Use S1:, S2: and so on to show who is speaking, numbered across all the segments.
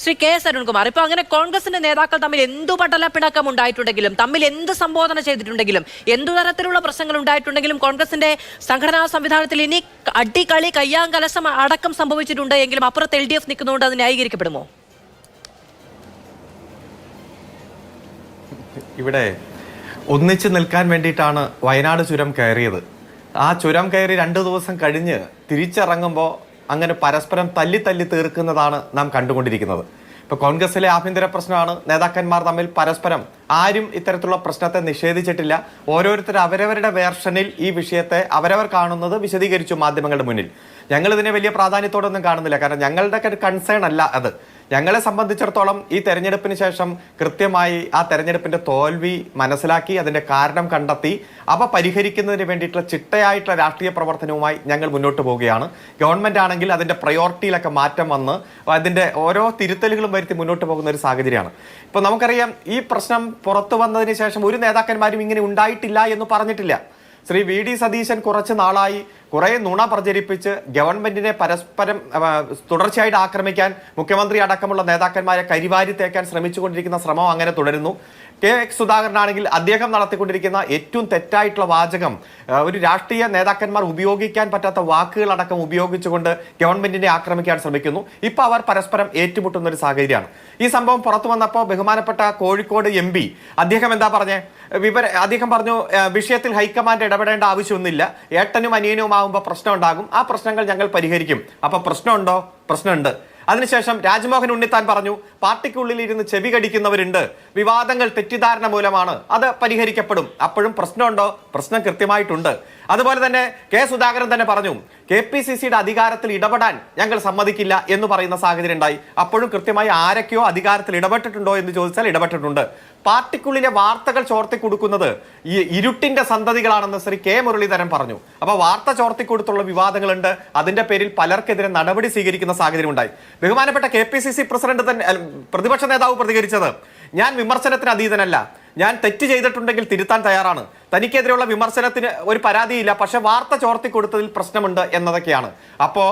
S1: Shri K S Arunkumar, ഇപ്പൊ അങ്ങനെ കോൺഗ്രസിന്റെ നേതാക്കൾ തമ്മിൽ എന്തു പടലപ്പിണക്കം ഉണ്ടായിട്ടുണ്ടെങ്കിലും, തമ്മിൽ എന്ത് സംബോധന ചെയ്തിട്ടുണ്ടെങ്കിലും, എന്തു തരത്തിലുള്ള പ്രശ്നങ്ങൾ ഉണ്ടായിട്ടുണ്ടെങ്കിലും, കോൺഗ്രസിന്റെ സംഘടനാ സംവിധാനത്തിൽ ഇനി അടികളി കയ്യാങ്കലശം അടക്കം സംഭവിച്ചിട്ടുണ്ട് എങ്കിലും അപ്പുറത്ത് LDF നിൽക്കുന്നതുകൊണ്ട് അത് ന്യായീകരിക്കപ്പെടുമോ?
S2: ഇവിടെ ഒന്നിച്ചു നിൽക്കാൻ വേണ്ടിയിട്ടാണ് വയനാട് ചുരം കയറിയത്. ആ ചുരം കയറി 2 ദിവസം കഴിഞ്ഞ് തിരിച്ചിറങ്ങുമ്പോൾ അങ്ങനെ പരസ്പരം തല്ലി തീർക്കുന്നതാണ് നാം കണ്ടുകൊണ്ടിരിക്കുന്നത്. ഇപ്പോൾ കോൺഗ്രസിലെ ആഭ്യന്തര പ്രശ്നമാണ്. നേതാക്കന്മാർ തമ്മിൽ പരസ്പരം ആരും ഇത്തരത്തിലുള്ള പ്രശ്നത്തെ നിഷേധിച്ചിട്ടില്ല. ഓരോരുത്തർ അവരവരുടെ വേർഷനിൽ ഈ വിഷയത്തെ അവരവർ കാണുന്നത് വിശദീകരിച്ചു മാധ്യമങ്ങളുടെ മുന്നിൽ. ഞങ്ങളിതിനെ വലിയ പ്രാധാന്യത്തോടൊന്നും കാണുന്നില്ല. കാരണം ഞങ്ങളുടെ കൺസേൺ അല്ല അത്. ഞങ്ങളെ സംബന്ധിച്ചിടത്തോളം ഈ തെരഞ്ഞെടുപ്പിന് ശേഷം കൃത്യമായി ആ തെരഞ്ഞെടുപ്പിന്റെ തോൽവി മനസ്സിലാക്കി അതിന്റെ കാരണം കണ്ടെത്തി അവ പരിഹരിക്കുന്നതിന് വേണ്ടിയിട്ടുള്ള ചിട്ടയായിട്ടുള്ള രാഷ്ട്രീയ പ്രവർത്തനവുമായി ഞങ്ങൾ മുന്നോട്ട് പോവുകയാണ്. ഗവൺമെന്റ് ആണെങ്കിൽ അതിന്റെ പ്രയോറിറ്റിയിലൊക്കെ മാറ്റം വന്ന് അതിന്റെ ഓരോ തിരുത്തലുകളും വരുത്തി മുന്നോട്ട് പോകുന്ന ഒരു സാഹചര്യമാണ്. ഇപ്പൊ നമുക്കറിയാം, ഈ പ്രശ്നം പുറത്തു വന്നതിന് ശേഷം ഒരു നേതാക്കന്മാരും ഇങ്ങനെ ഉണ്ടായിട്ടില്ല എന്ന് പറഞ്ഞിട്ടില്ല. ശ്രീ VD സതീശൻ കുറച്ച് നാളായി കുറെ നുണ പ്രചരിപ്പിച്ച് ഗവൺമെന്റിനെ പരസ്പരം തുടർച്ചയായിട്ട് ആക്രമിക്കാൻ മുഖ്യമന്ത്രി അടക്കമുള്ള നേതാക്കന്മാരെ കരിവാരി തേക്കാൻ ശ്രമിച്ചുകൊണ്ടിരിക്കുന്ന ശ്രമം അങ്ങനെ തുടരുന്നു. കെ സുധാകരനാണെങ്കിൽ അദ്ദേഹം നടത്തിക്കൊണ്ടിരിക്കുന്ന ഏറ്റവും തെറ്റായിട്ടുള്ള വാചകം, ഒരു രാഷ്ട്രീയ നേതാക്കന്മാർ ഉപയോഗിക്കാൻ പറ്റാത്ത വാക്കുകളടക്കം ഉപയോഗിച്ചുകൊണ്ട് ഗവൺമെന്റിനെ ആക്രമിക്കാൻ ശ്രമിക്കുന്നു. ഇപ്പൊ അവർ പരസ്പരം ഏറ്റുമുട്ടുന്ന ഒരു സാഹചര്യമാണ്. ഈ സംഭവം പുറത്തു വന്നപ്പോൾ ബഹുമാനപ്പെട്ട കോഴിക്കോട് MP അദ്ദേഹം എന്താ പറഞ്ഞേ? അദ്ദേഹം പറഞ്ഞു, വിഷയത്തിൽ ഹൈക്കമാൻഡ് ഇടപെടേണ്ട ആവശ്യമൊന്നുമില്ല, ഏട്ടനും അനിയനും ആകുമ്പോൾ പ്രശ്നം ഉണ്ടാകും, ആ പ്രശ്നങ്ങൾ ഞങ്ങൾ പരിഹരിക്കും. അപ്പൊ പ്രശ്നമുണ്ടോ? പ്രശ്നമുണ്ട്. അതിനുശേഷം രാജ്മോഹൻ ഉണ്ണിത്താൻ പറഞ്ഞു, പാർട്ടിക്കുള്ളിൽ ഇരുന്ന് ചെവി കടിക്കുന്നവരുണ്ട്, വിവാദങ്ങൾ തെറ്റിദ്ധാരണ മൂലമാണ്, അത് പരിഹരിക്കപ്പെടും. അപ്പോഴും പ്രശ്നമുണ്ടോ? പ്രശ്നം കൃത്യമായിട്ടുണ്ട്. അതുപോലെ തന്നെ കെ സുധാകരൻ തന്നെ പറഞ്ഞു, KPCCയുടെ അധികാരത്തിൽ ഇടപെടാൻ ഞങ്ങൾ സമ്മതിക്കില്ല എന്ന് പറയുന്ന സാഹചര്യം ഉണ്ടായി. അപ്പോഴും കൃത്യമായി ആരൊക്കെയോ അധികാരത്തിൽ ഇടപെട്ടിട്ടുണ്ടോ എന്ന് ചോദിച്ചാൽ ഇടപെട്ടിട്ടുണ്ട്. പാർട്ടിക്കുള്ളിലെ വാർത്തകൾ ചോർത്തി കൊടുക്കുന്നത് ഈ ഇരുട്ടിന്റെ സന്തതികളാണെന്ന് ശ്രീ K മുരളീധരൻ പറഞ്ഞു. അപ്പൊ വാർത്ത ചോർത്തിക്കൊടുത്തുള്ള വിവാദങ്ങളുണ്ട്. അതിന്റെ പേരിൽ പലർക്കെതിരെ നടപടി സ്വീകരിക്കുന്ന സാഹചര്യം ഉണ്ടായി. ബഹുമാനപ്പെട്ട KPCC പ്രസിഡന്റ് തന്നെ, പ്രതിപക്ഷ നേതാവ് പ്രതികരിച്ചത്, ഞാൻ വിമർശനത്തിന് അതീതനല്ല, ഞാൻ തെറ്റ് ചെയ്തിട്ടുണ്ടെങ്കിൽ തിരുത്താൻ തയ്യാറാണ്, തനിക്കെതിരെയുള്ള വിമർശനത്തിന് ഒരു പരാതിയില്ല, പക്ഷെ വാർത്ത ചോർത്തി കൊടുത്തതിൽ പ്രശ്നമുണ്ട് എന്നതൊക്കെയാണ്. അപ്പോ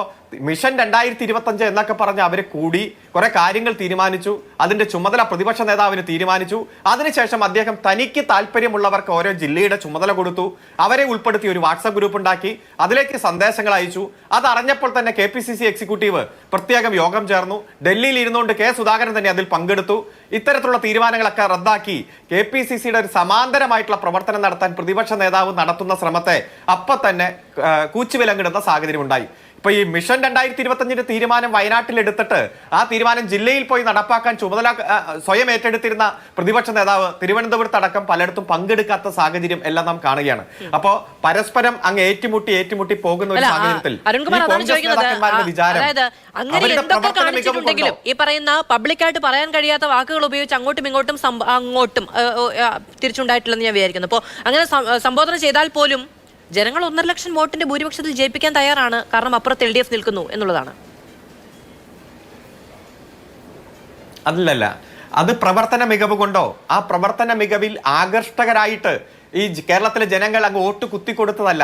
S2: മിഷൻ 2025 എന്നൊക്കെ പറഞ്ഞ് അവര് കൂടി കുറെ കാര്യങ്ങൾ തീരുമാനിച്ചു. അതിന്റെ ചുമതല പ്രതിപക്ഷ നേതാവിന് തീരുമാനിച്ചു. അതിനുശേഷം അദ്ദേഹം തനിക്ക് താല്പര്യമുള്ളവർക്ക് ഓരോ ജില്ലയുടെ ചുമതല കൊടുത്തു. അവരെ ഉൾപ്പെടുത്തി ഒരു വാട്സാപ്പ് ഗ്രൂപ്പ് ഉണ്ടാക്കി, അതിലേക്ക് സന്ദേശങ്ങൾ അയച്ചു. അതറിഞ്ഞപ്പോൾ തന്നെ KPCC എക്സിക്യൂട്ടീവ് പ്രത്യേകം യോഗം ചേർന്നു. ഡൽഹിയിൽ ഇരുന്നുകൊണ്ട് K സുധാകരൻ തന്നെ അതിൽ പങ്കെടുത്തു. ഇത്തരത്തിലുള്ള തീരുമാനങ്ങളൊക്കെ റദ്ദാക്കി KPCCയുടെ ഒരു സമാന്തരമായിട്ടുള്ള പ്രവർത്തനം നടത്താൻ പ്രതിപക്ഷ നേതാവ് നടത്തുന്ന ശ്രമത്തെ അപ്പൊ തന്നെ കൂച്ചുവിലങ്ങിടുന്ന സാഹചര്യം ഉണ്ടായി. ഇപ്പൊ ഈ മിഷൻ 2025 തീരുമാനം വയനാട്ടിൽ എടുത്തിട്ട് ആ തീരുമാനം ജില്ലയിൽ പോയി നടപ്പാക്കാൻ ചുമതല സ്വയം ഏറ്റെടുത്തിരുന്ന പ്രതിപക്ഷ നേതാവ് തിരുവനന്തപുരത്തടക്കം പലയിടത്തും പങ്കെടുക്കാത്ത സാഹചര്യം എല്ലാം നാം കാണുകയാണ്. അപ്പോ പരസ്പരം അങ്ങ് ഏറ്റുമുട്ടി പോകുന്ന ഒരു സാഹചര്യത്തിൽ
S1: ഈ പറയുന്ന പബ്ലിക്കായിട്ട് പറയാൻ കഴിയാത്ത വാക്കുകൾ ഉപയോഗിച്ച് അങ്ങോട്ടും ഇങ്ങോട്ടും തിരിച്ചുണ്ടായിട്ടില്ലെന്ന് ഞാൻ വിചാരിക്കുന്നു. അപ്പോൾ അങ്ങനെ സംബോധന ചെയ്താൽ പോലും ജനങ്ങൾ 1.5 ലക്ഷം വോട്ടിന്റെ ഭൂരിപക്ഷത്തിൽ ജയിപ്പിക്കാൻ തയ്യാറാണ്. കാരണം അപ്പുറത്ത് LDF നിൽക്കുന്നു എന്നുള്ളതാണ്.
S2: അല്ലല്ല, അത് പ്രവർത്തന മികവ് കൊണ്ടോ, ആ പ്രവർത്തന മികവിൽ ആകർഷകരായിട്ട് ഈ കേരളത്തിലെ ജനങ്ങൾ അങ്ങ് വോട്ട് കുത്തിക്കൊടുത്തതല്ല.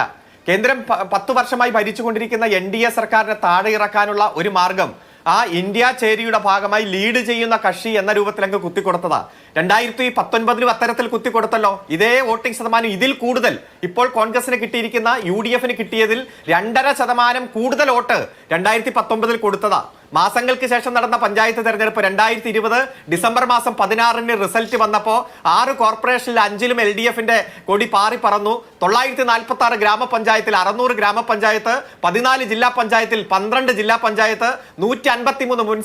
S2: കേന്ദ്രം 10 വർഷമായി ഭരിച്ചുകൊണ്ടിരിക്കുന്ന NDA സർക്കാരിനെ താഴെ ഇറക്കാനുള്ള ഒരു മാർഗം ആ ഇന്ത്യ ചേരിയുടെ ഭാഗമായി ലീഡ് ചെയ്യുന്ന കക്ഷി എന്ന രൂപത്തിൽ അങ്ങ് കുത്തിക്കൊടുത്തതാ. 2019 അത്തരത്തിൽ കുത്തിക്കൊടുത്തല്ലോ. ഇതേ വോട്ടിംഗ് ശതമാനം, ഇതിൽ കൂടുതൽ ഇപ്പോൾ കോൺഗ്രസിന് കിട്ടിയിരിക്കുന്ന UDFന് കിട്ടിയതിൽ 2.5% കൂടുതൽ വോട്ട് 2019 കൊടുത്തതാ. മാസങ്ങൾക്ക് ശേഷം നടന്ന പഞ്ചായത്ത് തെരഞ്ഞെടുപ്പ് 2020 ഡിസംബർ മാസം 16 റിസൾട്ട് വന്നപ്പോൾ 6 കോർപ്പറേഷനിൽ 5ലും LDFന്റെ കൊടി പാറി പറന്നു. 946 ഗ്രാമപഞ്ചായത്തിൽ 600 ഗ്രാമപഞ്ചായത്ത്, 14 ജില്ലാ പഞ്ചായത്തിൽ 12 ജില്ലാ പഞ്ചായത്ത്, 153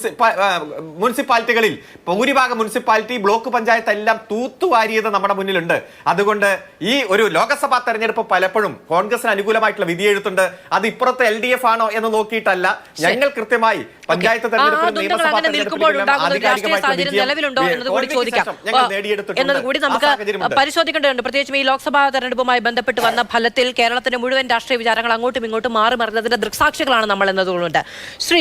S2: മുനിസിപ്പാലിറ്റികളിൽ ഭൂരിഭാഗം മുനിസിപ്പാലിറ്റി, ബ്ലോക്ക് പഞ്ചായത്ത് എല്ലാം തൂത്തുവാരിയത് നമ്മുടെ മുന്നിലുണ്ട്. അതുകൊണ്ട് ഈ ഒരു ലോക്സഭാ തെരഞ്ഞെടുപ്പ് പലപ്പോഴും കോൺഗ്രസിന് അനുകൂലമായിട്ടുള്ള വിധിയെഴുത്തുണ്ട്. അത് ഇപ്പുറത്തെ LDF ആണോ എന്ന് നോക്കിയിട്ടല്ല. ഞങ്ങൾ കൃത്യമായി പഞ്ചായത്ത്
S1: എന്നതുകൂടി നമുക്ക് പരിശോധിക്കേണ്ടതുണ്ട്. പ്രത്യേകിച്ചും ഈ ലോക്സഭാ തെരഞ്ഞെടുപ്പുമായി ബന്ധപ്പെട്ട് വന്ന ഫലത്തിൽ കേരളത്തിന്റെ മുഴുവൻ രാഷ്ട്രീയ വിചാരങ്ങൾ അങ്ങോട്ടും ഇങ്ങോട്ടും മാറി മറിഞ്ഞതിന്റെ ദൃക്സാക്ഷികളാണ് നമ്മൾ എന്നതുകൊണ്ട്. ശ്രീ